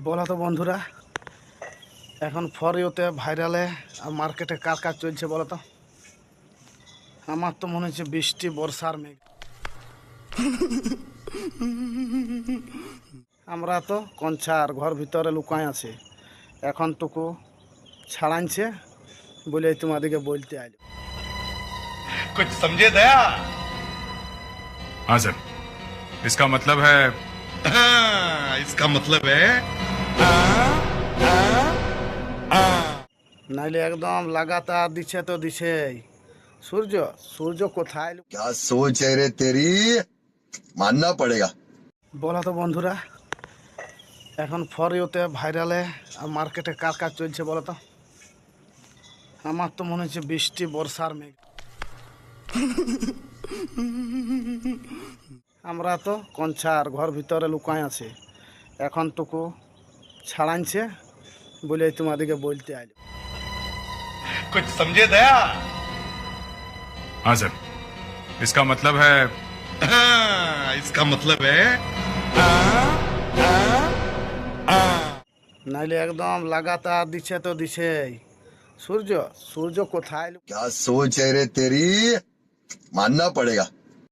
বলো তো বন্ধুরা, এখন ফর ইউতে ভাইরালে আর মার্কেটে কার কাজ চলছে বলো তো? আমার তো মনে হচ্ছে বৃষ্টি বর্ষার মেঘ। আমরা তো কঞ্চার ঘর ভিতরে লুকায় আছি, এখন টুকু ছাড়াইছে বলে তোমাদেরকে বলতে আইল। कुछ समझे दया। हाँ सर, इसका मतलब है हाँ, इसका मतलब है নাইলে একদম লাগাতার দিচ্ছে তো দিছেই। সূর্য সূর্য কোথায়? क्या सोच है रे तेरी। मानना पड़ेगा। বলো তো বন্ধুরা, এখন ফর ইউতে ভাইরালে আর মার্কেটে কার কাজ চলছে বলো তো? আমার তো মনে হচ্ছে বৃষ্টি বর্ষার মেঘ। আমরা তো কঞ্চার ঘর ভিতরে লুকায় আছি, এখন টুকু ছাড়াইছে বলে তোমাদেরকে বলতে আইল। कुछ समझे दया। हाँ सर, इसका मतलब है हाँ, इसका मतलब है নাইলে একদম লাগাতার দিচ্ছে তো দিছেই। সূর্য সূর্য কোথায়? क्या सोच है रे तेरी। मानना पड़ेगा।